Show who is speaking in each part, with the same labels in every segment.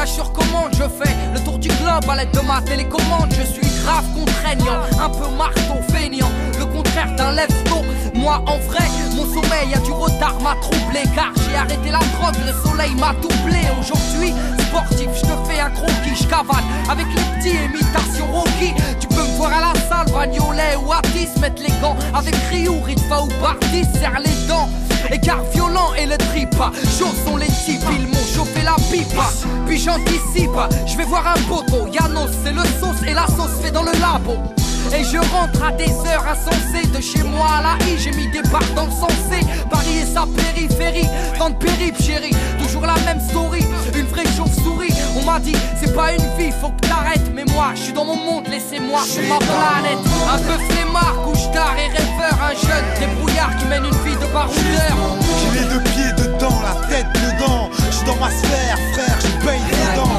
Speaker 1: voyage sur commande, je fais le tour du globe à l'aide de ma télécommande. Je suis grave contraignant, un peu marteau feignant, le contraire d'un lève-tôt. Moi en vrai, mon sommeil a du retard, m'a troublé, car j'ai arrêté la drogue, le soleil m'a doublé. Aujourd'hui, sportif, je te fais un croquis, je cavale avec les petits, imitation Rocky. Tu peux me voir à la salle, Bagnolet ou Atis, mettre les gants avec Ryu, Ritva ou Bardis, serre les dents. Écart violent et le trip, chauds sont les types, ils m'ont chauffé la pipe. Puis j'anticipe, je vais voir un poteau, Yanos c'est le sauce et la sauce fait dans le labo. Et je rentre à des heures insensées. De chez moi à la I, j'ai mis des barres dans le sensé. Paris et sa périphérie, tant de périples chérie. Toujours la même story, une vraie chauve-souris. On m'a dit, c'est pas une vie, faut que t'arrêtes. Mais moi, je suis dans mon monde, laissez-moi sur ma planète. Un peu flemmard, couche-tard et rêveur. Un jeune débrouillard qui mène une vie de baroudeur.
Speaker 2: J'ai les deux pieds dedans, la tête dedans. Je suis dans ma sphère, frère, je baigne dedans.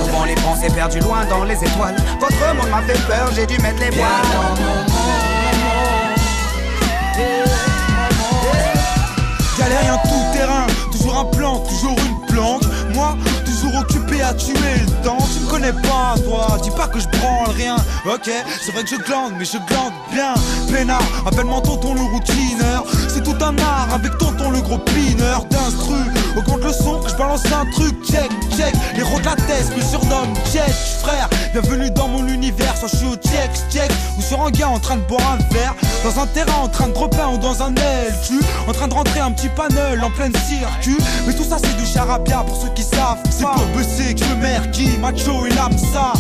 Speaker 3: Souvent les pensées perdues loin dans les étoiles. Votre monde m'a fait peur, j'ai dû mettre les voiles.
Speaker 2: Galère en tout terrain, toujours un plan, toujours une planque. Moi, toujours occupé à tuer le temps. Tu me connais pas, toi, dis pas que je branle rien. Ok, c'est vrai que je glande, mais je glande bien. Peinard, appelle-moi tonton le routineur. C'est tout un art avec tonton le gros pineur. D'instru, augmente le son, que je balance un truc. Check, check, les héros de la thèse me surnomment Check. Frère, bienvenue dans mon univers. Soit je suis au check, check, ou sur un gars en train de boire un verre. Dans un terrain en train de dropper ou dans un LQ. En train de rentrer un petit panel en pleine circuit. Mais tout ça c'est du charabia pour ceux qui savent. C'est pour bosser que je me merquille, macho et l'âme ça.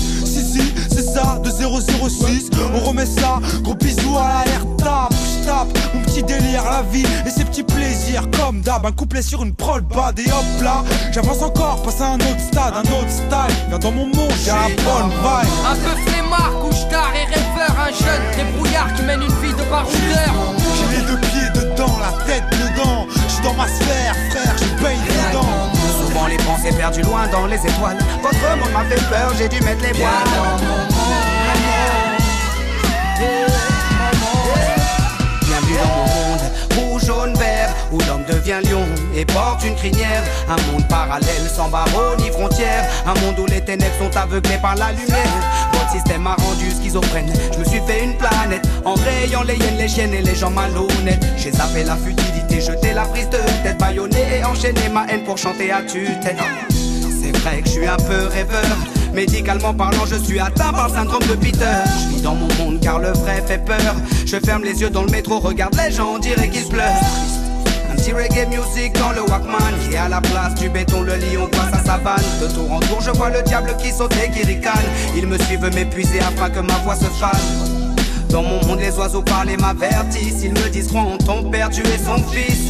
Speaker 2: Si, c'est ça, de 006. On remet ça, gros bisous à la tape. Je tape mon petit délire, la vie et ses petits plaisirs. Comme d'hab, un couplet sur une prod bad. Et hop là, j'avance encore, passe à un autre stade, un autre style. Viens dans mon monde, j'ai la bonne vibe.
Speaker 1: Un peu flemmard, couche-tard et rêveur. Un jeune débrouillard qui mène une vie de baroudeur.
Speaker 2: J'ai les deux pieds dedans, la tête dedans. Je suis dans ma sphère, frère, je baigne dedans.
Speaker 3: Souvent les pensées perdues loin dans les étoiles. Votre monde m'a fait peur, j'ai dû mettre les voiles. Bienvenue dans mon monde, rouge, jaune, vert, où l'homme devient lion et porte une crinière. Un monde parallèle sans barreaux ni frontières. Un monde où les ténèbres sont aveuglées par la lumière. Votre système m'a rendu schizophrène. Je me suis fait une planète en rayant les hyènes, les chiennes et les gens malhonnêtes. J'ai zappé la futilité, jeté la prise de tête, baïonné et enchaîné ma haine pour chanter à tue-tête. C'est vrai que je suis un peu rêveur. Médicalement parlant, je suis atteint par le syndrome de Peter. Je vis dans mon monde car le vrai fait peur. Je ferme les yeux dans le métro, regarde les gens, on dirait qu'ils pleurent. Un petit reggae music dans le Walkman. Qui est à la place du béton, le lion passe à sa vanne. De tour en tour, je vois le diable qui saute et qui ricane. Ils me suivent m'épuiser afin que ma voix se fasse. Dans mon monde, les oiseaux parlent et m'avertissent. Ils me disent, crois en ton père, tu es son fils.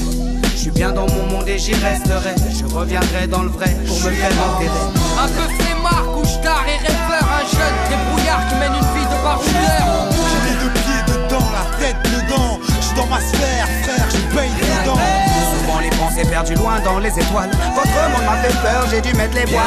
Speaker 3: Je suis bien dans mon monde et j'y resterai. Je reviendrai dans le vrai pour me faire enterrer.
Speaker 1: Un peu flemmard, couche-tard et rêveur. Un jeune débrouillard qui mène une vie de baroudeur.
Speaker 2: J'ai les deux pieds dedans, la tête dedans. Je suis dans ma sphère, frère, je baigne dedans.
Speaker 3: Souvent les pensées perdues loin dans les étoiles. Votre monde m'a fait peur, j'ai dû mettre les voiles.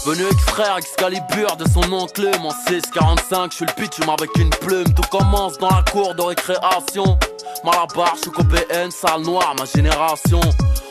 Speaker 4: Venu avec frère Excalibur de son oncle en 645. Je suis le pitch avec une plume. Tout commence dans la cour de récréation. Malabar, je suis qu'au PN, sale noire, ma génération.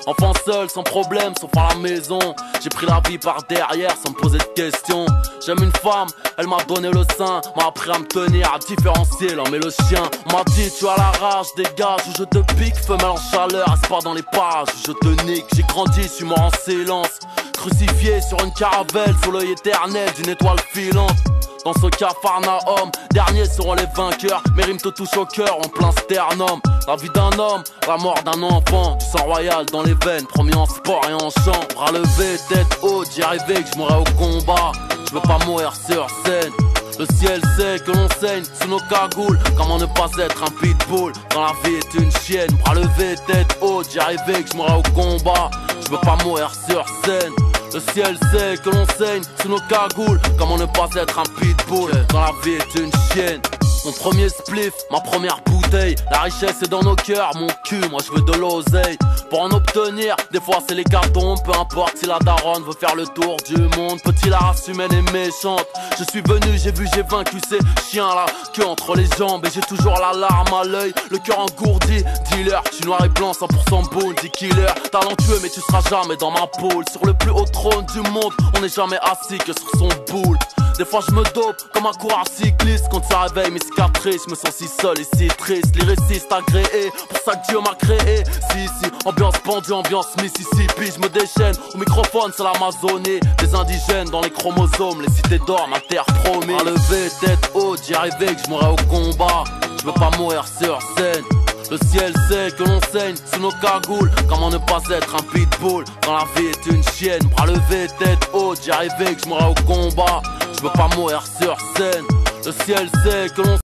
Speaker 4: Enfant seul, sans problème, sauf à la maison. J'ai pris la vie par derrière sans me poser de questions. J'aime une femme, elle m'a donné le sein, m'a appris à me tenir, à différencier l'homme et le chien. M'a dit tu as la rage, dégage ou je te pique, femelle en chaleur, reste pas dans les parages, je te nique. J'ai grandi, je suis mort en silence, crucifié sur une caravelle, sous l'œil éternel d'une étoile filante. Dans ce Capharnaüm, derniers seront les vainqueurs. Mes rimes te touchent au cœur en plein sternum. La vie d'un homme, la mort d'un enfant. Du sang royal dans les veines, promis en sport et en chant. Bras levés, tête haute, j'y arrivais que je mourrais au combat. Je veux pas mourir sur scène. Le ciel sait que l'on saigne sous nos cagoules. Comment ne pas être un pitbull quand la vie est une chienne. Bras levés, tête haute, j'y arrivais que je mourrais au combat. Je veux pas mourir sur scène. Le ciel sait que l'on saigne sous nos cagoules. Comment ne pas être un pitbull quand la vie est une chienne. Mon premier spliff, ma première bouteille. La richesse est dans nos cœurs, mon cul, moi je veux de l'oseille. Pour en obtenir, des fois c'est l'hécatombe. Peu importe si la daronne veut faire le tour du monde. Petit, la race humaine est méchante. Je suis venu, j'ai vu, j'ai vaincu ces chiens là, queue entre les jambes. Et j'ai toujours la larme à l'œil, le cœur engourdi. Dealer, je suis noir et blanc, 100% bounty killer. Talentueux mais tu seras jamais dans ma poule. Sur le plus haut trône du monde, on n'est jamais assis que sur son boule. Des fois je me dope comme un coureur cycliste. Quand ça réveille mes cicatrices, je me sens si seul et si triste. Lyriciste agréé, pour ça que Dieu m'a créé. Si, ambiance pendue, ambiance Mississippi. Je me déchaîne, au microphone c'est l'Amazonie. Des indigènes dans les chromosomes, les cités d'or, ma terre promise. À lever, tête haute, j'y arrivais que je mourrais au combat. Je veux pas mourir sur scène. Le ciel sait que l'on saigne sous nos cagoules. Comment ne pas être un pitbull quand la vie est une chienne. Bras levés, tête haute, j'y arrivais que je mourrais au combat. Je veux pas mourir sur scène. Le ciel sait que l'on